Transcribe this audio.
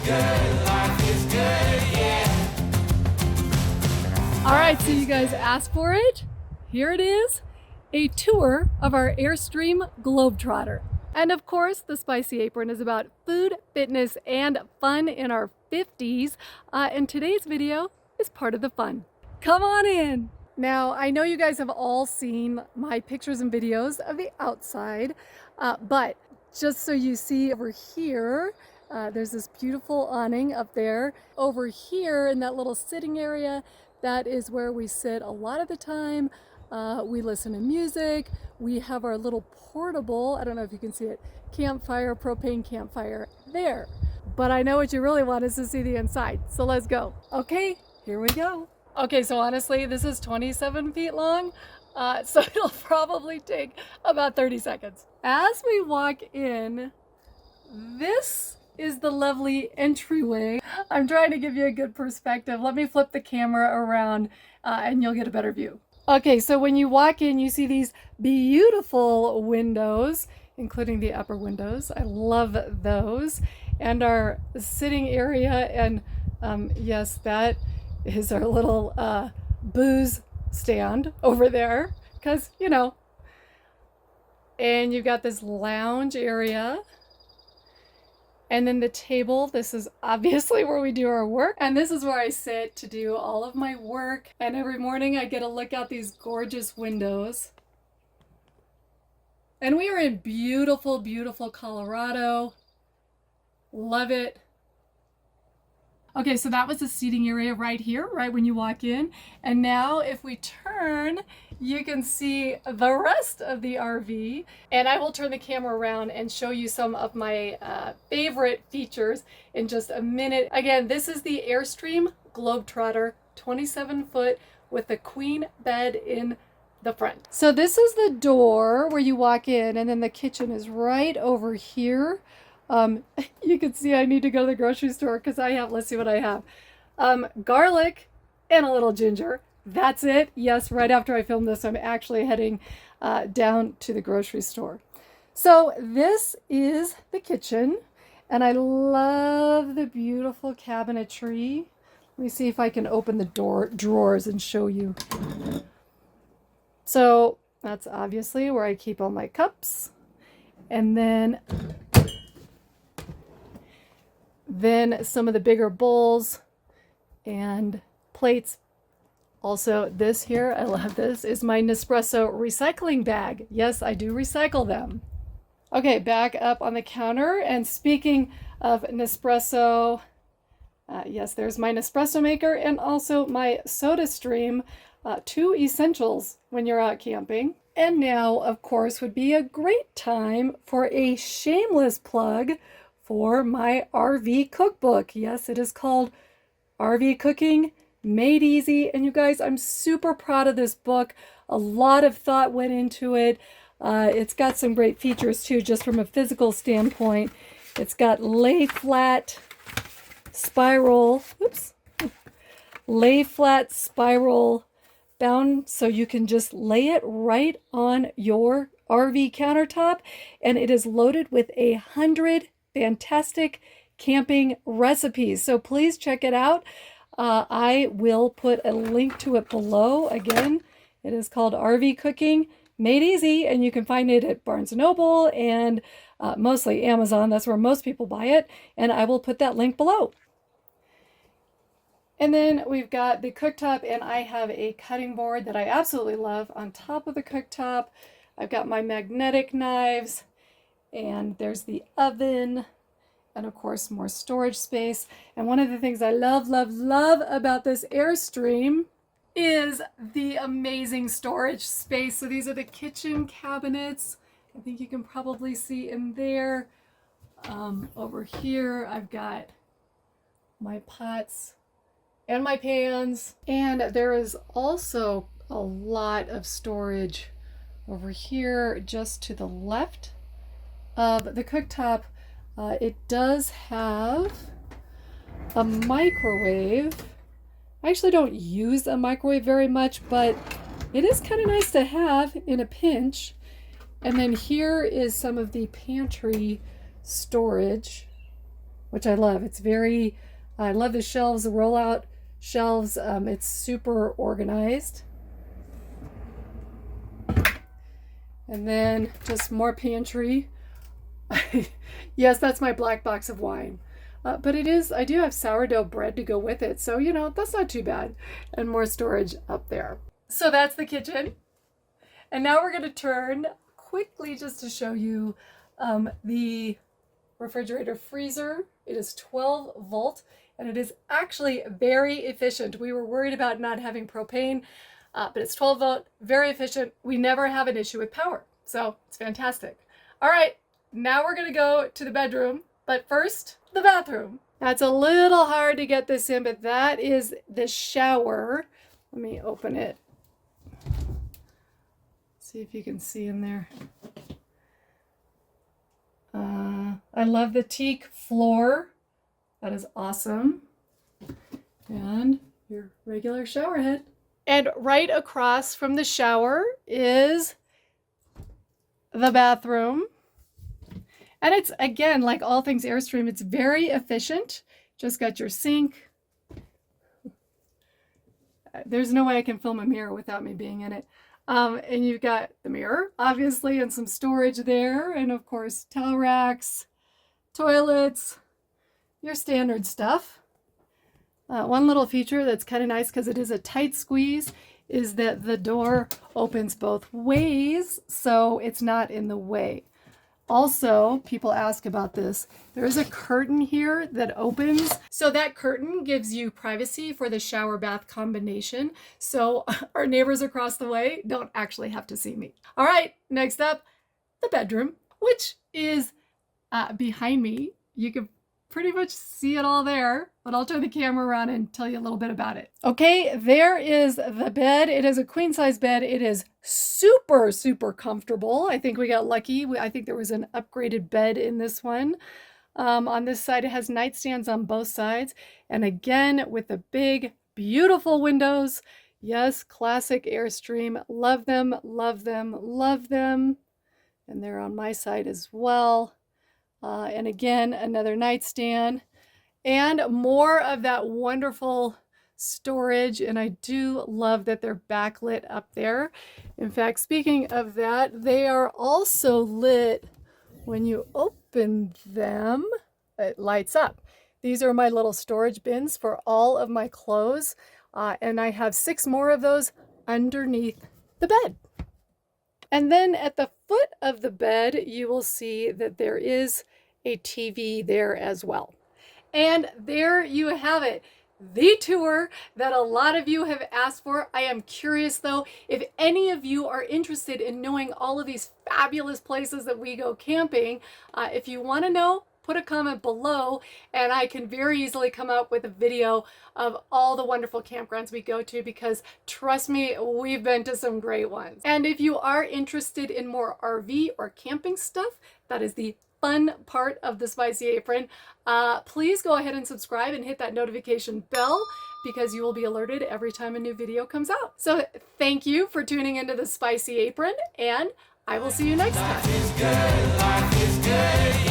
All right, so you guys asked for it. Here it is, a tour of our Airstream Globetrotter. And of course, the Spicy Apron is about food, fitness, and fun in our 50s. And today's video is part of the fun. Come on in. Now, I know you guys have all seen my pictures and videos of the outside, but just so you see over here, there's this beautiful awning up there. Over here in that little sitting area, that is where we sit a lot of the time. We listen to music. We have our little portable, I don't know if you can see it, campfire, propane campfire there. But I know what you really want is to see the inside. So let's go. Okay, here we go. Okay, so honestly, this is 27 feet long. So it'll probably take about 30 seconds. As we walk in, this is the lovely entryway. I'm trying to give you a good perspective. Let me flip the camera around and you'll get a better view. Okay, so when you walk in, you see these beautiful windows, including the upper windows. I love those. And our sitting area, and yes, that is our little booze stand over there, because, you know. And you've got this lounge area. And then the table, this is obviously where we do our work. And this is where I sit to do all of my work. And every morning I get to look out these gorgeous windows. And we are in beautiful, beautiful Colorado. Love it. Okay, so that was the seating area right here, right when you walk in. And now if we turn, you can see the rest of the RV. And I will turn the camera around and show you some of my favorite features in just a minute. Again, this is the Airstream Globetrotter, 27 foot with a queen bed in the front. So this is the door where you walk in, and then the kitchen is right over here. You can see I need to go to the grocery store because I have, let's see what I have. Garlic and a little ginger. That's it. Yes, right after I film this, I'm actually heading down to the grocery store. So this is the kitchen, and I love the beautiful cabinetry. Let me see if I can open the drawers and show you. So that's obviously where I keep all my cups. And then some of the bigger bowls and plates. Also, this here, I love this, is my Nespresso recycling bag. Yes, I do recycle them. Okay, back up on the counter. And speaking of Nespresso, yes, there's my Nespresso maker and also my SodaStream, two essentials when you're out camping. And now, of course, would be a great time for a shameless plug for my RV cookbook. Yes, it is called RV Cooking Made Easy. And you guys, I'm super proud of this book. A lot of thought went into it. It's got some great features too, just from a physical standpoint. It's got lay flat spiral bound, so you can just lay it right on your RV countertop. And it is loaded with 100 fantastic camping recipes. So please check it out. I will put a link to it below. Again, it is called RV Cooking Made Easy, and you can find it at Barnes & Noble and mostly Amazon. That's where most people buy it. And I will put that link below. And then we've got the cooktop, and I have a cutting board that I absolutely love on top of the cooktop. I've got my magnetic knives, and there's the oven, and of course more storage space. And one of the things I love about this Airstream is the amazing storage space. So these are the kitchen cabinets. I think you can probably see in there. Over here, I've got my pots and my pans. And there is also a lot of storage over here just to the left of the cooktop. It does have a microwave. I actually don't use a microwave very much, but it is kind of nice to have in a pinch. And then here is some of the pantry storage. which I love. It's very, I love the shelves, the rollout shelves. It's super organized. And then just more pantry. Yes, that's my black box of wine. But I do have sourdough bread to go with it. So, you know, that's not too bad. And more storage up there. So that's the kitchen. And now we're going to turn quickly just to show you the refrigerator freezer. It is 12 volt and it is actually very efficient. We were worried about not having propane, but it's 12 volt, very efficient. We never have an issue with power. So it's fantastic. All right, now we're going to go to the bedroom, but first, the bathroom. That's a little hard to get this in, but that is the shower. Let me open it. See if you can see in there. I love the teak floor. That is awesome. And your regular shower head. And right across from the shower is the bathroom. And it's, again, like all things Airstream, it's very efficient. Just got your sink. There's no way I can film a mirror without me being in it. And you've got the mirror, obviously, and some storage there. And of course, towel racks, toilets, your standard stuff. One little feature that's kind of nice because it is a tight squeeze is that the door opens both ways, so it's not in the way. Also, people ask about this. There is a curtain here that opens. So that curtain gives you privacy for the shower bath combination. So our neighbors across the way don't actually have to see me. All right, next up, the bedroom, which is behind me. You can pretty much see it all there, but I'll turn the camera around and tell you a little bit about it. Okay, there is the bed. It is a queen size bed. It is super, super comfortable. I think we got lucky. I think there was an upgraded bed in this one. On this side, it has nightstands on both sides. And again, with the big, beautiful windows. Yes, classic Airstream. Love them, love them, love them. And they're on my side as well. And again, another nightstand and more of that wonderful storage. And I do love that they're backlit up there. In fact, speaking of that, they are also lit when you open them. It lights up. These are my little storage bins for all of my clothes. And I have 6 more of those underneath the bed. And then at the foot of the bed, you will see that there is a TV there as well. And there you have it, the tour that a lot of you have asked for. I am curious though, if any of you are interested in knowing all of these fabulous places that we go camping, if you want to know, put a comment below and I can very easily come up with a video of all the wonderful campgrounds we go to, because trust me, we've been to some great ones. And if you are interested in more RV or camping stuff, that is the fun part of the Spicy Apron. Please go ahead and subscribe and hit that notification bell because you will be alerted every time a new video comes out. So thank you for tuning into the Spicy Apron and I will see you next time. Life is good, life is good.